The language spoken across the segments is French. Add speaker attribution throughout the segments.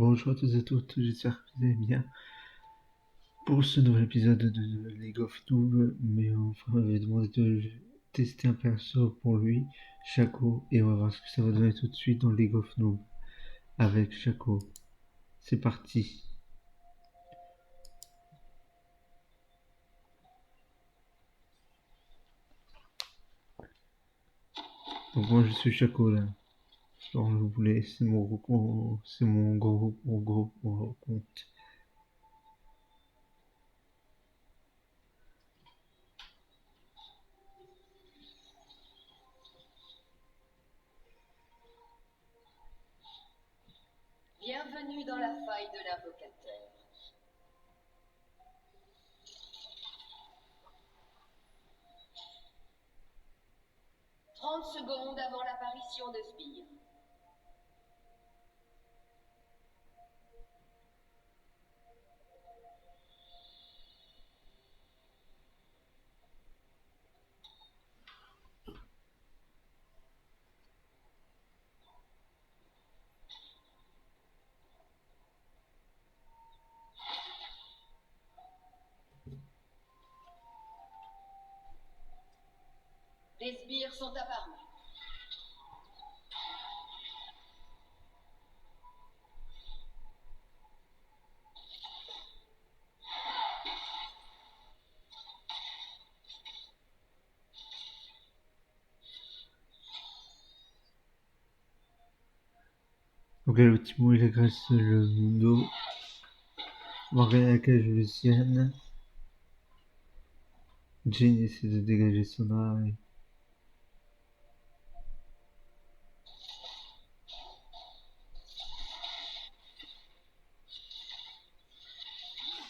Speaker 1: Bonjour à tous et à toutes, j'espère que vous allez bien pour ce nouvel épisode de League of Noob, mais enfin on m'avait demandé de tester un perso pour lui, Shaco, et on va voir ce que ça va donner tout de suite dans League of Noob avec Shaco. C'est parti. Donc moi je suis Shaco là. Genre je voulais, c'est mon gros compte.
Speaker 2: Bienvenue dans la faille de l'invocateur. 30 secondes avant l'apparition de Sbire. Les sbires sont apparus.
Speaker 1: Donc là le petit mot il agresse le Mundo. Morgana cage Lucienne. Jin essaie de dégager son art.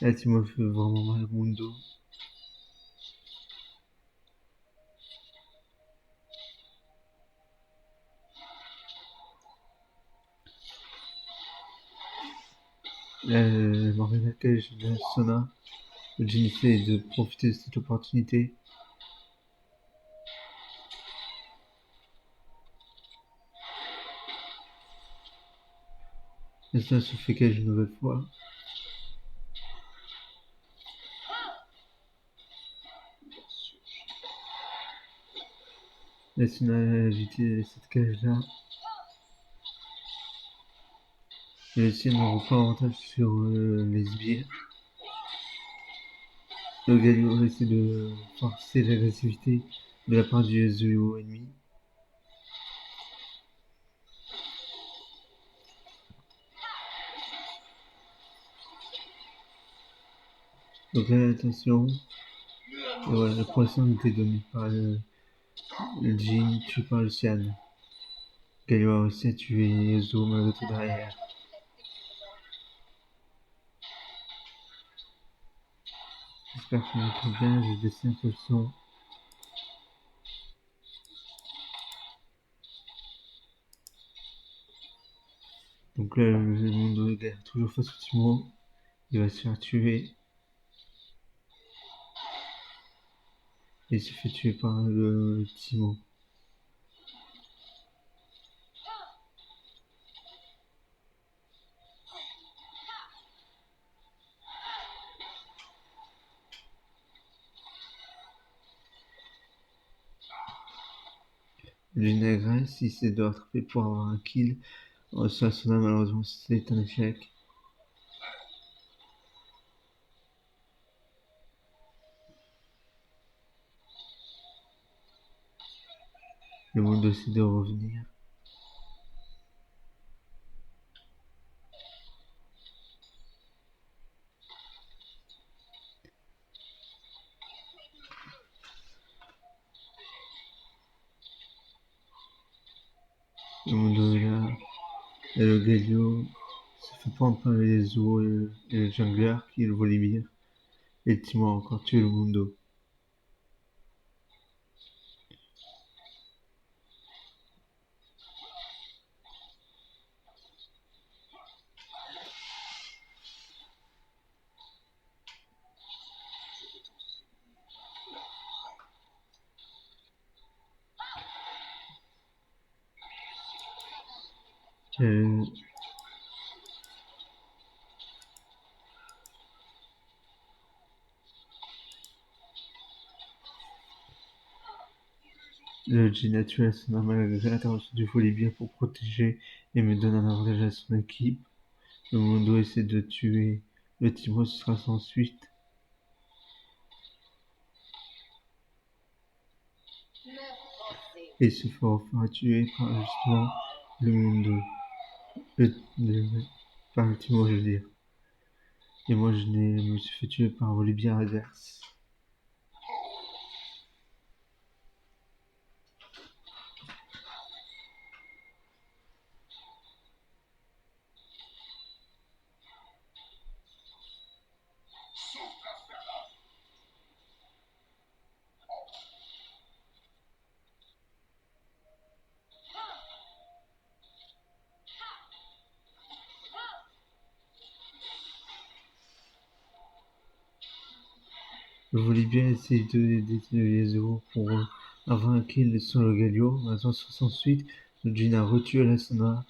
Speaker 1: Là, tu me fais vraiment mal au Mundo. Là, Morgana Cage de Sona. Jin essaie de profiter de cette opportunité. Et ça se fait cage une nouvelle fois. Là, Sona a évité cette cage là. Et aussi, on reprend l'avantage sur les sbires. Le Galio essaie de forcer l'agressivité de la part du duo ennemi. Donc là, attention. Et voilà, la poisson était donnée par le Jin, tué par le Cyan. Galio a aussi tué Zo malgré tout derrière. J'espère que vous m'entendez bien, j'ai baissé un peu le son. Donc là, le monde galère toujours face au Timo. Il va se faire tuer. Et il se fait tuer par le Timo. Jin agresse, il essaie de rattraper pour avoir un kill. Ça, Sona, malheureusement, c'est un échec. Le monde essaie de revenir. Le monde est là. Et le Galio se fait prendre par les Zo et le jungler qui est le Volibear. Et le Timo a encore tué le Mundo. Le Jin a tué Asuna malgré l'intervention du Volibear pour protéger et me donne un avantage à son équipe. Le Mundo essaie de tuer le Timo, ce sera sans suite. Et se fera tuer par justement le Mundo. Par le Timo, je veux dire. Et moi, je me suis fait tuer par un Volibear adverse. Le Volibear essaie d'aider Yasuo pour avoir un kill sur le Galio. Maintenant, sans suite, le Jin a retué l'Asuna.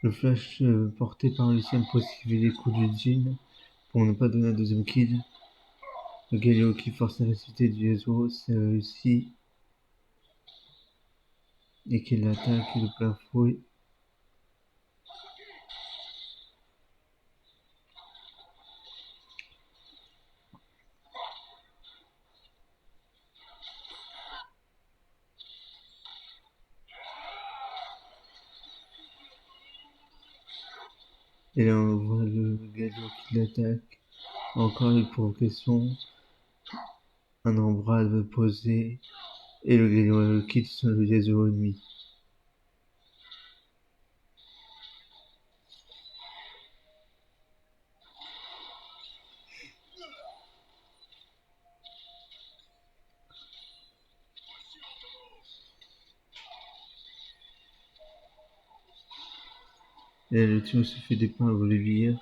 Speaker 1: Le flash porté par Lucien pour esquiver les coups du Jin pour ne pas donner un deuxième kill. Le Galio qui force la réactivité du Yasuo, c'est réussi. Et qui l'attaque de plein fouet. Et là on voit le Galio qui l'attaque. Encore une provocation. Un embrase posé. Et le Galio quitte sur le Yasuo ennemi. Et le Timo se fait dépeindre au Volibear.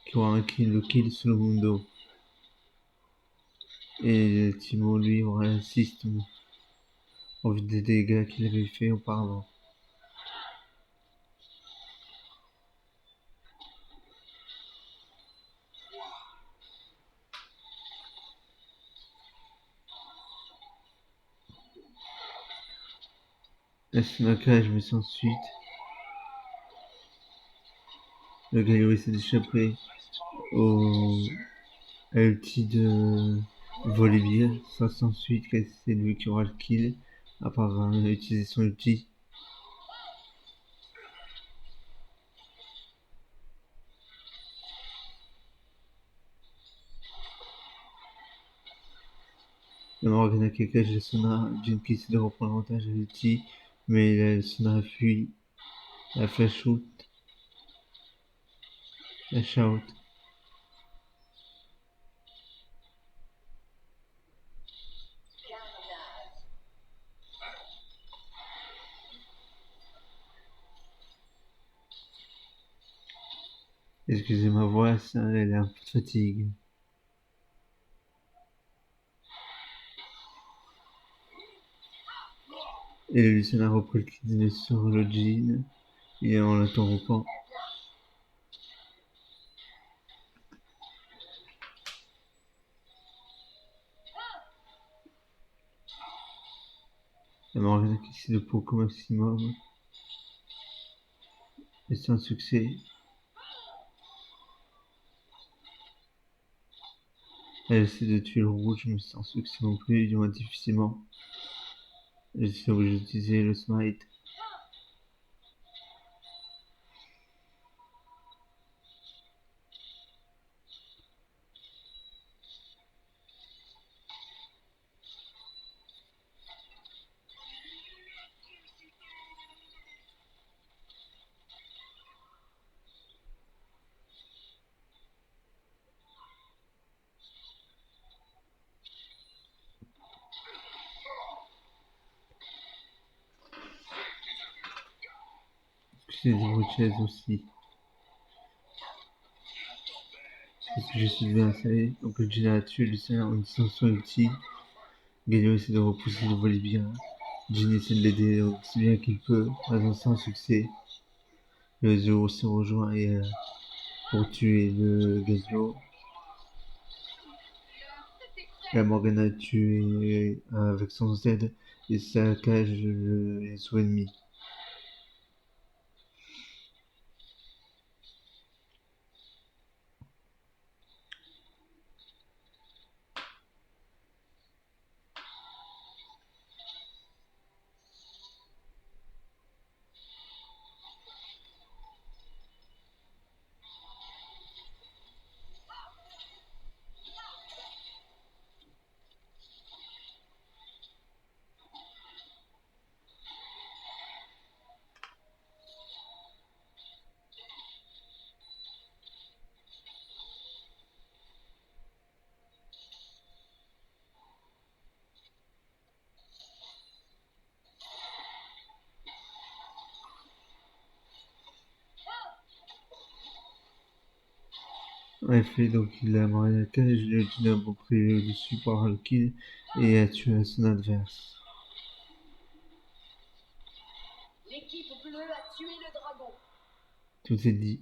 Speaker 1: Qui aura le kill sur le Mundo. Et Timo lui aura l'assist en vue des dégâts qu'il avait fait auparavant. Asuna cage mais sans suite. Le Galio essaie d'échapper à l'ulti de Volibear. Sans suite, c'est lui qui aura le kill. Après avoir utilisé son ulti. La Morgana qui cache la Sona. Jin qui essaie de reprendre l'avantage à l'ulti. Mais la Sona fuit. La flash out. La shout. Excusez ma voix, elle est un peu de fatigue. Et le Lucien a repris le kill sur le Jin. Et en l'interrompant. La Morgana qui essaie de poke au maximum. Et c'est un succès. Elle essaie de tuer le rouge, mais sans succès non plus, du moins difficilement. Elle s'est obligée d'utiliser le smite. C'est des rochers aussi. Parce que je suis bien installé. Donc le Jin a tué Lucien en utilisant son ulti. Galio essaie de repousser le Volibear. Jin essaie de l'aider aussi bien qu'il peut, mais sans succès. Le Zoro se rejoint pour tuer le Gazio. La Morgana est tuée avec son Z et saccage les sous-ennemis. En effet, donc il a marqué la cage, le Jin a pris le dessus par le kill et a tué son adverse.
Speaker 2: L'équipe bleue a tué le dragon.
Speaker 1: Tout est dit.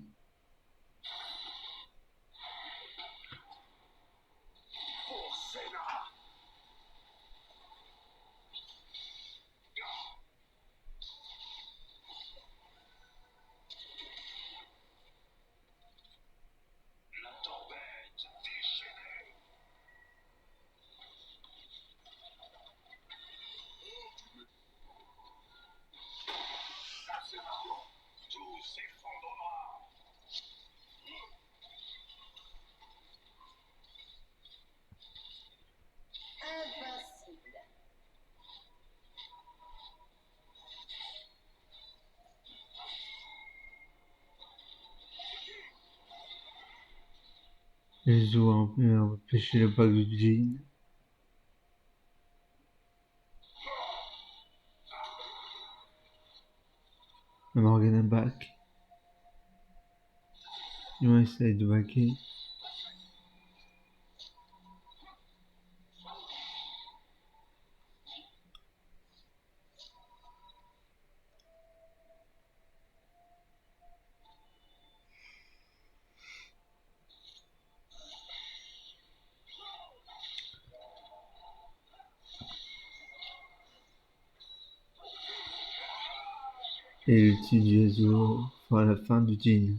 Speaker 2: Invincible.
Speaker 1: Les ont empêché le bac du Jin. La Morgana back. Ils essaye de backer. Et l'ulti du Yasuo fera la fin du Jin.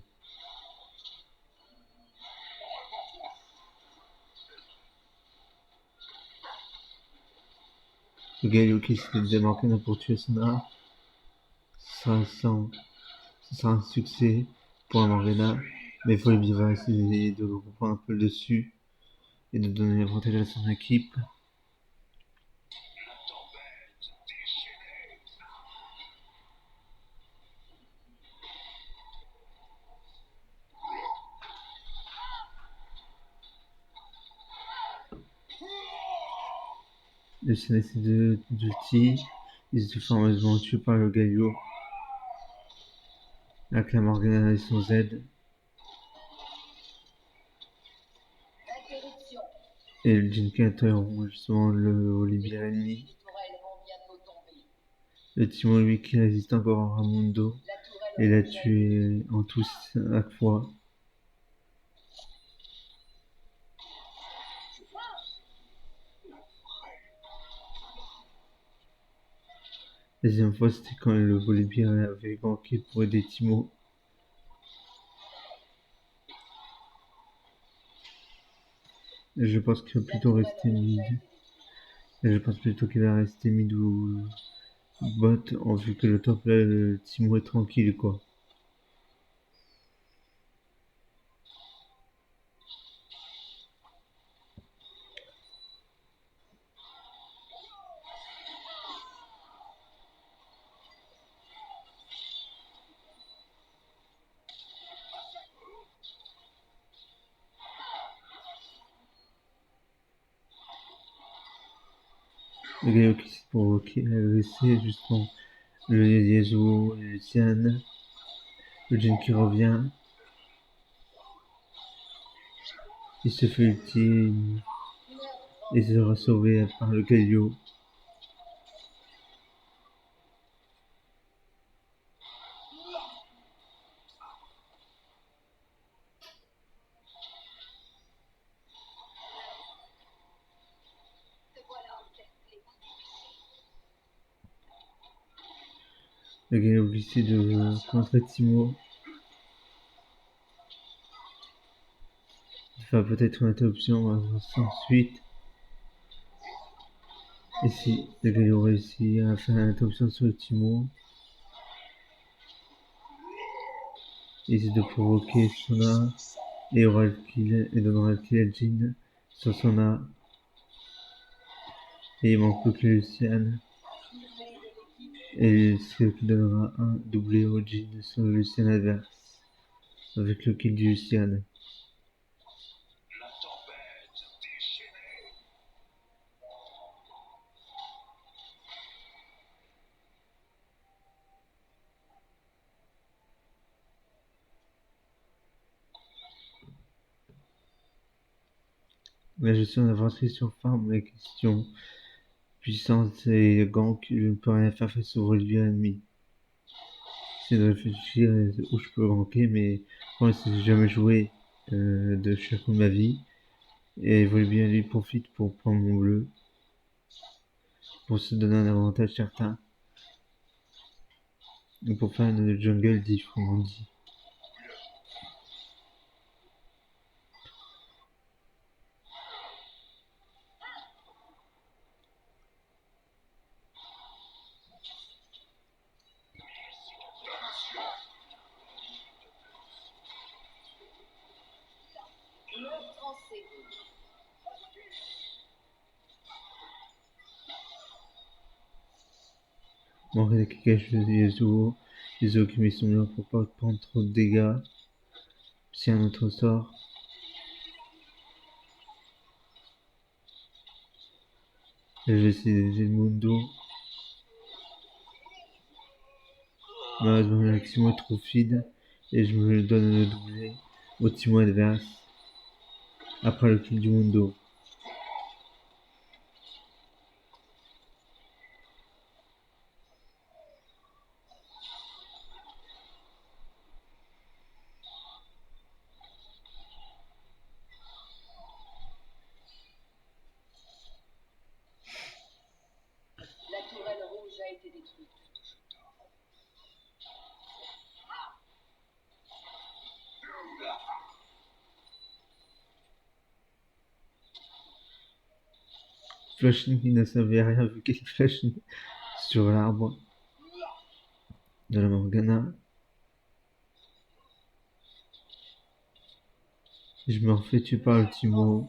Speaker 1: Le Galio qui se démarque pour tuer Sana. Ce sera un succès pour la Morgana, mais Volby va essayer de reprendre un peu le dessus et de donner l'avantage à son équipe. Le Sen essaie de tir, il se fait heureusement tué par le Galio. Avec la Morgana et son Z.
Speaker 2: Interruption.
Speaker 1: Et le Jin qui interrompt justement le Olivier ennemi.
Speaker 2: Les tourelles vont bientôt tomber.
Speaker 1: Le Timo lui qui résiste encore à Ramundo
Speaker 2: La
Speaker 1: et l'a
Speaker 2: tourelle
Speaker 1: tué en tous à la fois. La deuxième fois c'était quand le Volibear avait manqué pour aider Timo. Et je pense qu'il va plutôt rester mid. Et je pense plutôt qu'il va rester mid ou bot en vu que le top là le Timo est tranquille quoi. Le Galio qui s'est provoqué agresser justement le Yasuo et le Tian. Le Jin qui revient. Il se fait ulti et sera sauvé par le Galio. Le gars est obligé de contrer Timo. Il va peut-être une interruption ensuite. Et si le gars réussit à faire une interruption sur Timo, il essaie de provoquer Sona et aura le kill et donnera le kill à Jin sur Sona. Et il manque plus que Lucian. Et ce qui donnera un doublé au Jin sur le Lucian adverse. Avec le kill du Lucian. La gestion d'infanterie sur farm, la question puissance et gank, je ne peux rien faire face au relevé ennemi. J'essaie de réfléchir où je peux ganker, mais pour l'instant j'ai jamais joué de chaque de ma vie. Et Volibear lui profite pour prendre mon bleu, pour se donner un avantage certain. Et pour faire une jungle diff, comme on dit.
Speaker 2: Meurtre en série.
Speaker 1: Bon, il qui cache Yasuo. Yasuo qui met son mur pour pas prendre trop de dégâts. C'est un autre sort. Et je vais essayer d'aider le Mundo. Malheureusement, le Timo est trop feed. Et je me donne le doublé au Timo adverse. Après le kill du Mundo.
Speaker 2: La tourelle rouge a été détruite.
Speaker 1: Flashing qui ne savait rien vu qu'il flash sur l'arbre de la Morgana. Je me refais tuer par le Timo.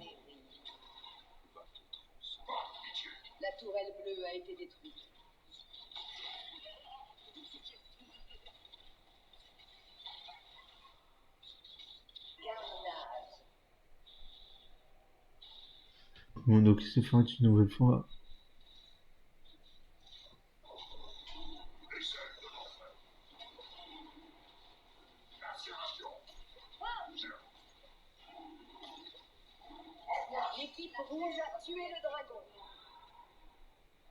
Speaker 2: La tourelle bleue a été détruite. Carnage.
Speaker 1: Mundo qui se fait une nouvelle fois.
Speaker 2: L'équipe rouge a tué le dragon.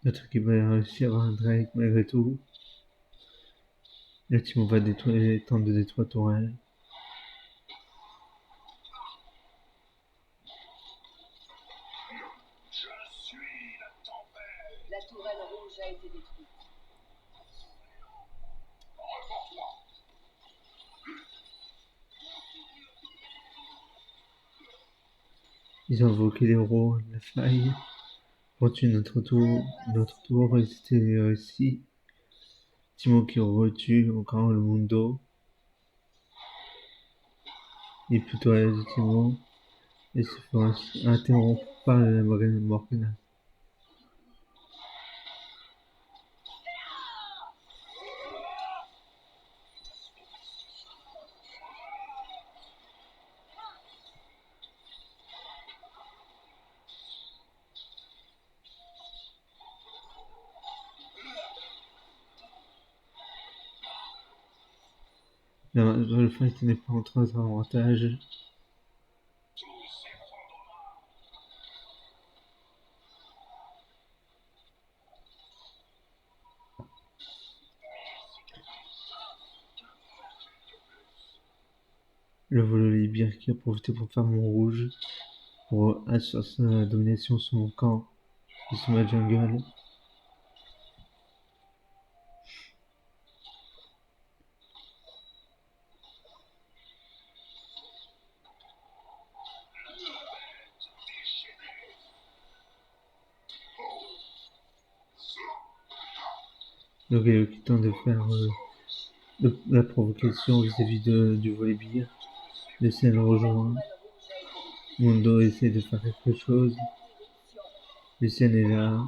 Speaker 1: Notre équipe a réussi à avoir un Drake malgré tout. Le Timo va détruire, tente de détruire tourelle.
Speaker 2: La tourelle rouge a été détruite.
Speaker 1: Ils ont invoqué les héros de la faille. Pour tuer notre tour, et c'était réussi. Timo qui retue encore le Mundo. Il est plutôt à l'aise de Timo. Et se fera interrompre par la Morgana. Le fight n'est pas en notre avantage. Le Volibear qui a profité pour faire mon rouge, pour assurer sa domination sur mon camp et sur ma jungle. Donc il est temps de faire la provocation vis-à-vis du volibear. Le ciel le rejoint. Mundo essaie de faire quelque chose. Lucien est là.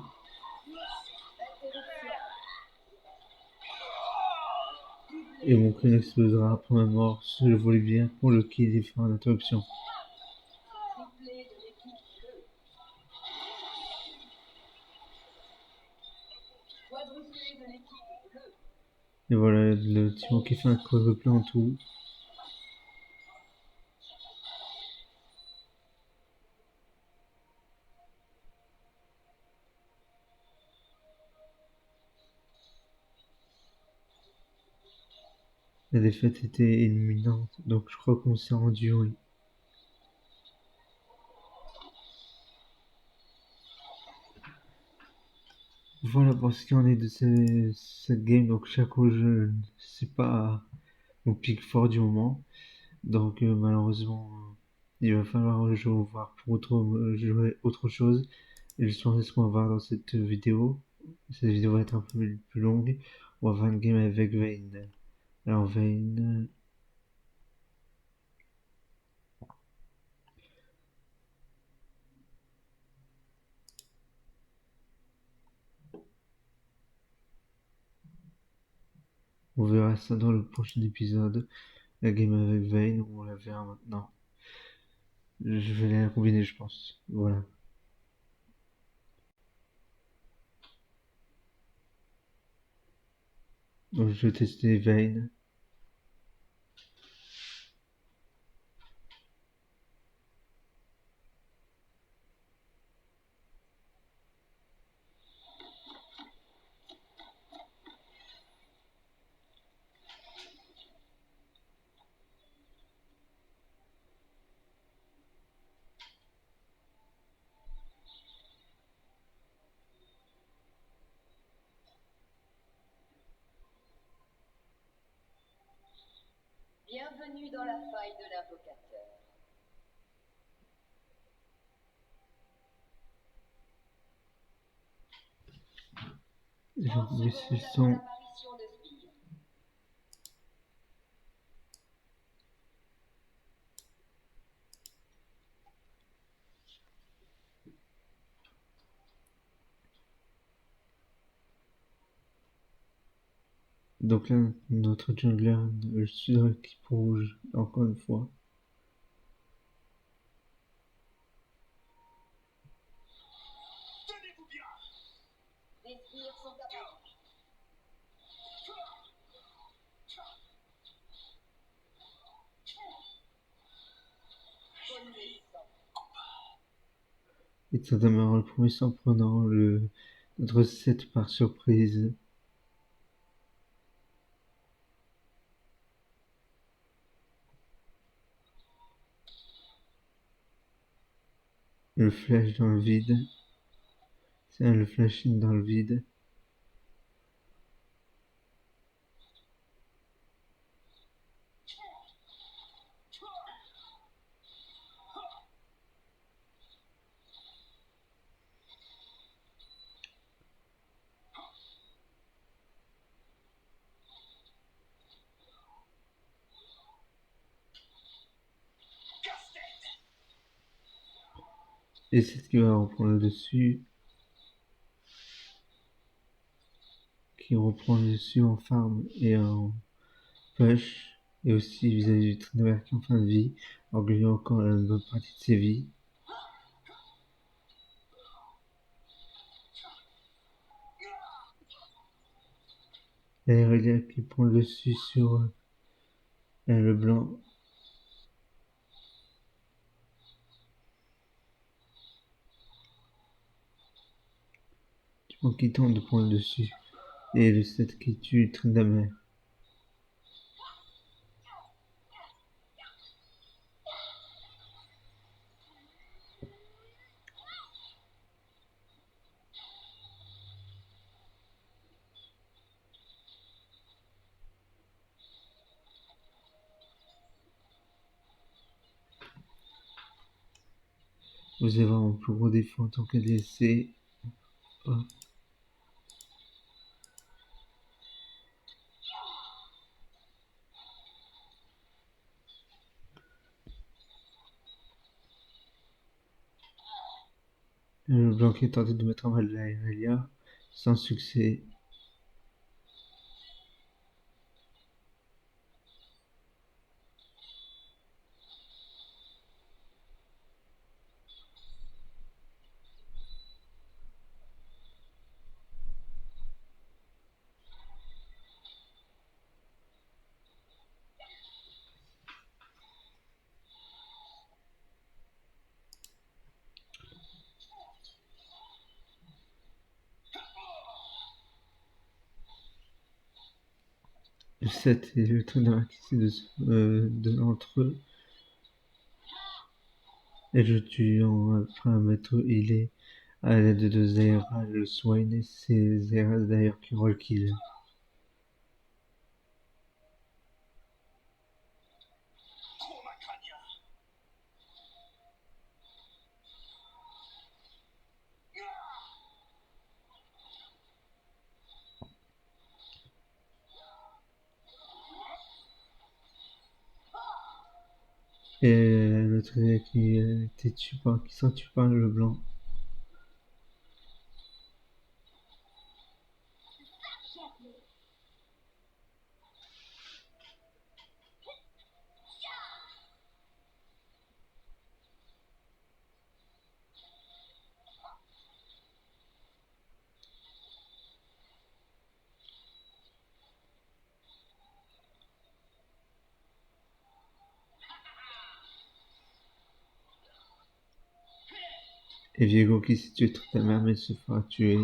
Speaker 1: Et mon crâne explosera après ma mort sur le volibear pour le kill et faire une interruption. Et voilà le Timon qui fait un quadruplé en tout. La défaite était imminente, donc je crois qu'on s'est rendu, oui. Voilà pour ce qu'il en est de cette game. Donc Shaco, c'est pas mon pic fort du moment. Donc malheureusement, il va falloir jouer voir pour jouer autre chose. Et je pense ce qu'on va voir dans cette vidéo. Cette vidéo va être un peu plus longue. On va faire une game avec Vayne. Alors Vayne, on verra ça dans le prochain épisode. La game avec Vayne, on la verra maintenant. Je vais la combiner, je pense. Voilà. Donc je vais tester Vayne.
Speaker 2: Bienvenue dans la faille de l'invocateur.
Speaker 1: J'ai
Speaker 2: 30
Speaker 1: oublié
Speaker 2: secondes
Speaker 1: ce
Speaker 2: avant
Speaker 1: son.
Speaker 2: l'apparition de Spire.
Speaker 1: Donc là, notre jungler, je suis dans l'équipe rouge, encore une fois.
Speaker 2: Les Spires sont apparus. Connaissant.
Speaker 1: Et ça démarre le premier en prenant notre set par surprise. Le flash dans le vide. C'est le flashing dans le vide. Et c'est ce qui va reprendre le dessus. Qui reprend le dessus en farm et en push. Et aussi vis-à-vis du Trinidad qui est en fin de vie. En gagnant encore une bonne partie de ses vies. Et Aurélia qui prend le dessus sur le blanc. Du coup, qui tente de prendre le dessus. Et le set qui tue Trindamer. Vous allez voir mon plus gros défaut en tant qu'ADC. Hop. Le blanc qui tentait de mettre en mal Aelia, sans succès. Le 7 et le traîneur qui de entre eux. Et je tue après un maître healé à l'aide de Zaira, le Swine, et c'est Zaira d'ailleurs qui roll kill. Et le traîneur qui était tué qui s'en tue par le blanc. Et Viego qui s'est tué toute la mère mais se fera tuer.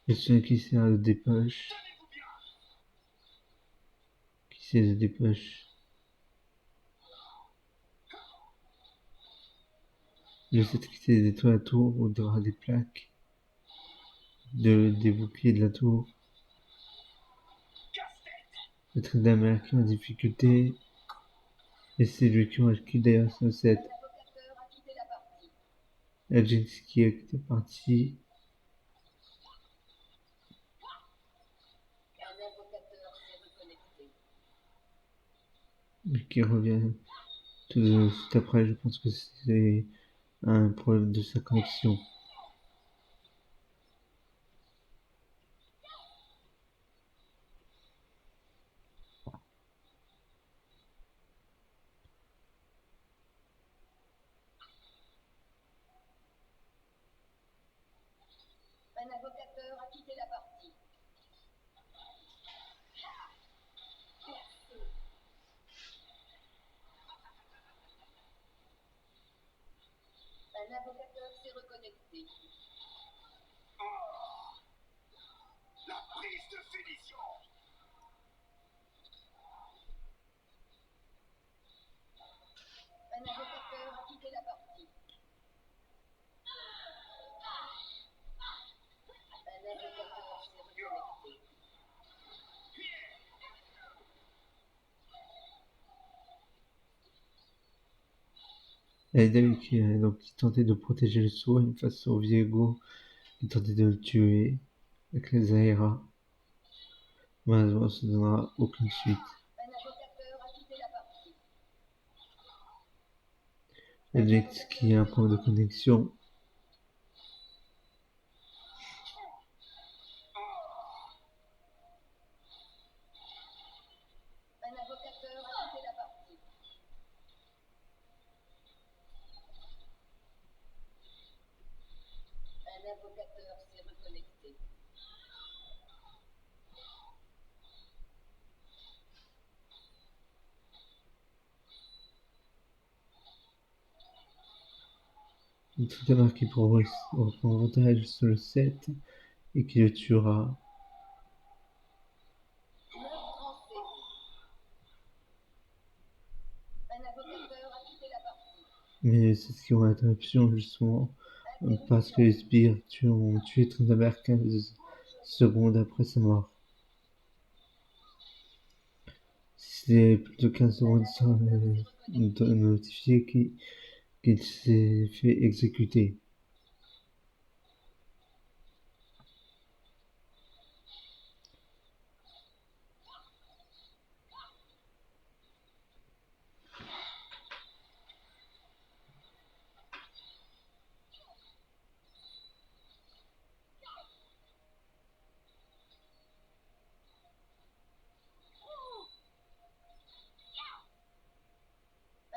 Speaker 1: Et celui qui sert de dépêche. Qui sert de dépêche. Le 7 qui s'est détruit la tour ou d'aura des plaques. Des boucliers de la tour. Le trait de la mer qui est en difficulté. Et c'est lui qui roll kill d'ailleurs sur le 7. Jinx qui est parti. Mais qui revient tout de suite après. Je pense que c'est un problème de sa connexion.
Speaker 2: Un invocateur a quitté la partie. Un invocateur s'est reconnecté.
Speaker 3: La prise de finition.
Speaker 2: Un invocateur a quitté la partie. Un invocateur s'est reconnecté.
Speaker 1: Aiden qui tentait de protéger le Swain face au Viego qui tentait de le tuer avec les Zaira. Malheureusement, ça ne donnera aucune suite.
Speaker 2: Un invocateur a quitté la partie.
Speaker 1: Jinx qui a un problème de connexion.
Speaker 2: Un invocateur a quitté la partie. Un invocateur s'est reconnecté.
Speaker 1: Tout est marqué pour reprendre avantage sur le 7 et qui le tuera.
Speaker 2: Meurtre en C. Un invocateur a quitté la partie.
Speaker 1: Mais c'est ce qui aura interruption justement parce que les sbires ont tué Tryndamere 15 secondes après sa mort. Si c'est plutôt 15 secondes, ça doit notifier qu'il s'est fait exécuter.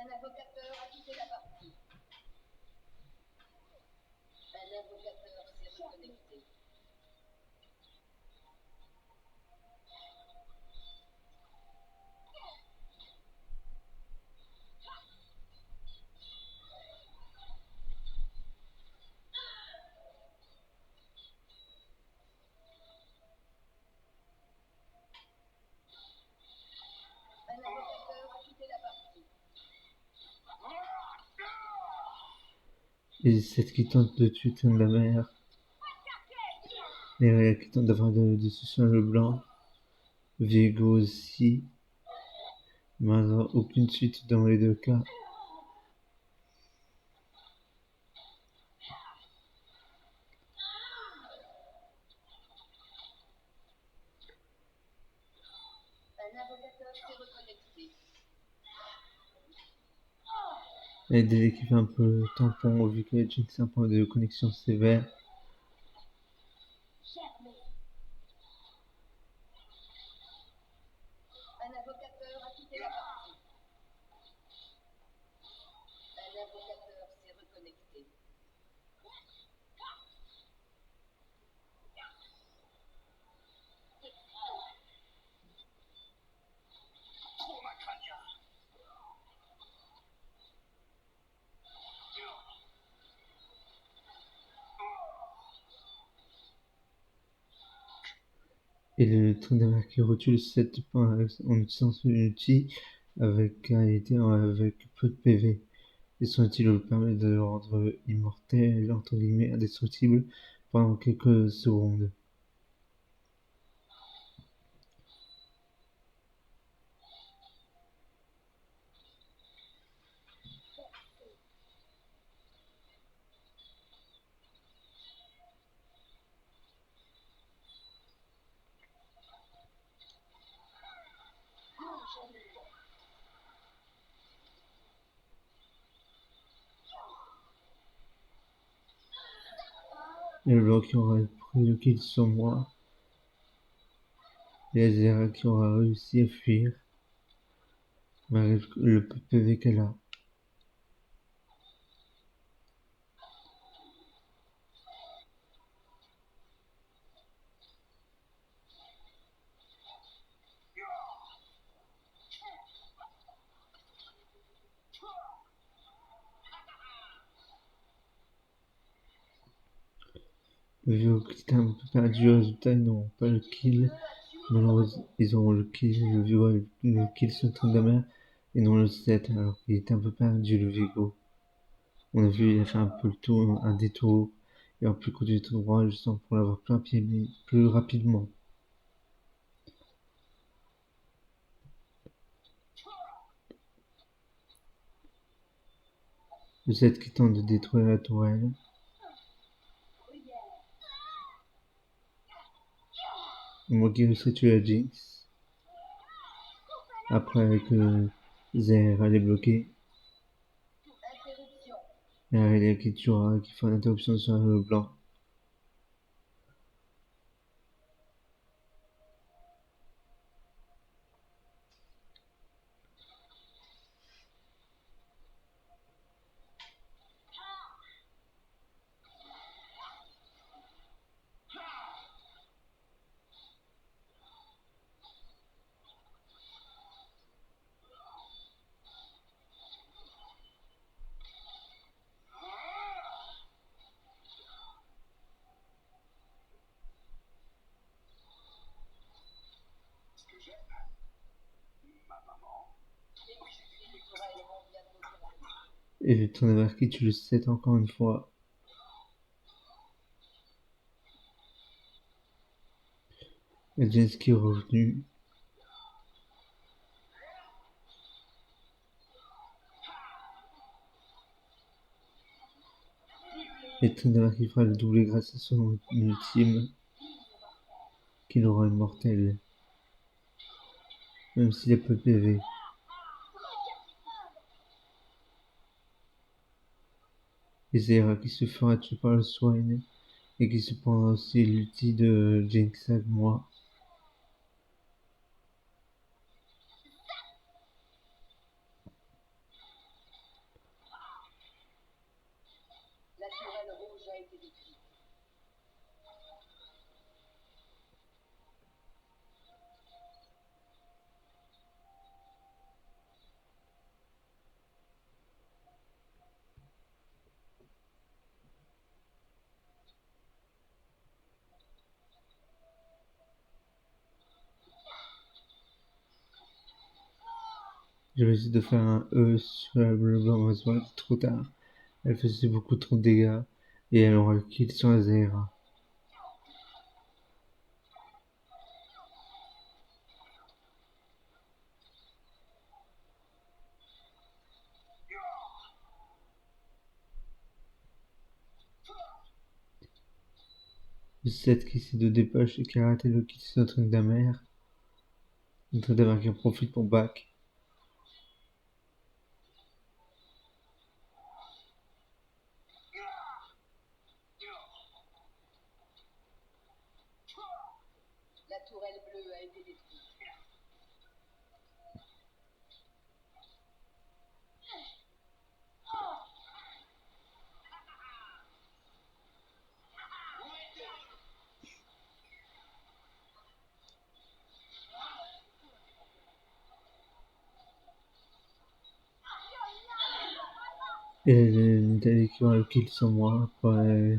Speaker 2: Un invocateur a quitté la partie. Un invocateur s'est reconnecté. Un invocateur a quitté la partie.
Speaker 1: Les 7 qui tentent de tuer Tryndamere. Les Réa qui tentent d'avoir dessus sur le blanc. Viego aussi. Malheureusement, aucune suite dans les deux cas.
Speaker 2: Un invocateur s'est reconnecté.
Speaker 1: Et Délé qui fait un peu tampon vu que Jinx a un problème de connexion sévère.
Speaker 2: Un invocateur a quitté la partie. Un invocateur s'est reconnecté.
Speaker 3: Trauma crânien.
Speaker 1: Et le Tryndamere qui retue le 7 en utilisant son ulti avec peu de PV. Et son outil lui permet de le rendre immortel, entre guillemets, indestructible pendant quelques secondes. Et le blanc qui aura pris le kill sur moi. Et Azera qui aura réussi à fuir malgré le peu de PV qu'elle a. Le vieux qui était un peu perdu au résultat, ils n'auront pas le kill. Malheureusement, ils auront le kill, le kill sur Tryndamere et non le 7, alors qu'il était un peu perdu le Vigo. On a vu, il a fait un peu le tour, un détour, et en plus conduire tout droit, justement pour l'avoir plein pied, mais plus rapidement. Le 7 qui tente de détruire la tourelle. Moi qui réussit à tuer la Jinx. Après que Zer allait bloquer.
Speaker 2: Interruption.
Speaker 1: Et Aurélia qui tuera, qui fera l'interruption sur le blanc. Et Tanaberki, tu le sais encore une fois. Et Jens qui est revenu. Et Tanaberki fera le doublé grâce à son ultime, qui l'aura immortel. Même s'il a peu de PV. Et Zera qui se fera tuer par le Swine. Et qui se prendra aussi l'ulti de Jinx moi.
Speaker 2: La tourelle rouge a été détruite.
Speaker 1: Je vais essayer de faire un E sur la Blue Blanc trop tard. Elle faisait beaucoup trop de dégâts. Et elle aura le kill sur la Zera. Le 7 qui essaie de dépêcher et qui a raté le kill sur notre Damer. Notre Damer qui en profite pour back.
Speaker 2: La tourelle bleue a été détruite.
Speaker 1: Et Nathalie qui aura le kill sur moi. Après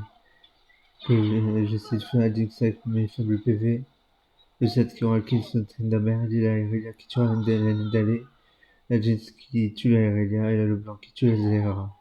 Speaker 1: que j'essaie de faire la Jinx avec mes faibles PV. Le 7 qui aura le kill sur notre Damer. Et la Irelia qui tuera la Nidalee. La Jinx qui tue la Irelia. Et là le blanc qui tue la Zera.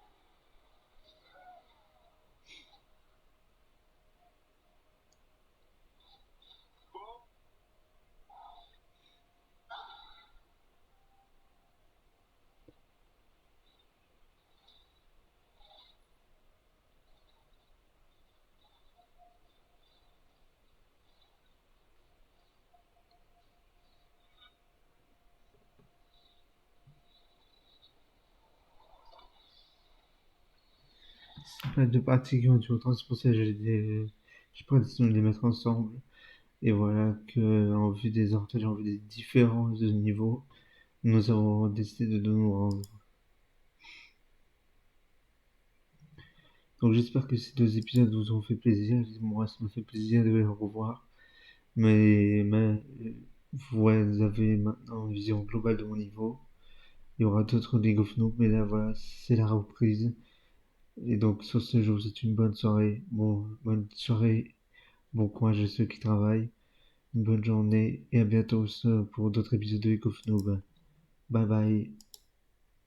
Speaker 1: C'est pas deux parties qui ont duré autant, c'est pour ça que j'ai pas décidé de les mettre ensemble. Et voilà que, en vue des avantages, en vue des différences de niveau, nous avons décidé de nous rendre. Donc j'espère que ces deux épisodes vous ont fait plaisir. Moi, ça m'a fait plaisir de les revoir. Mais vous avez maintenant une vision globale de mon niveau. Il y aura d'autres League of Noobs, mais là voilà, c'est la reprise. Et donc sur ce, je vous souhaite une bonne soirée. Bonne soirée, bon courage à ceux qui travaillent. Une bonne journée et à bientôt pour d'autres épisodes de League of Noob. Bye bye.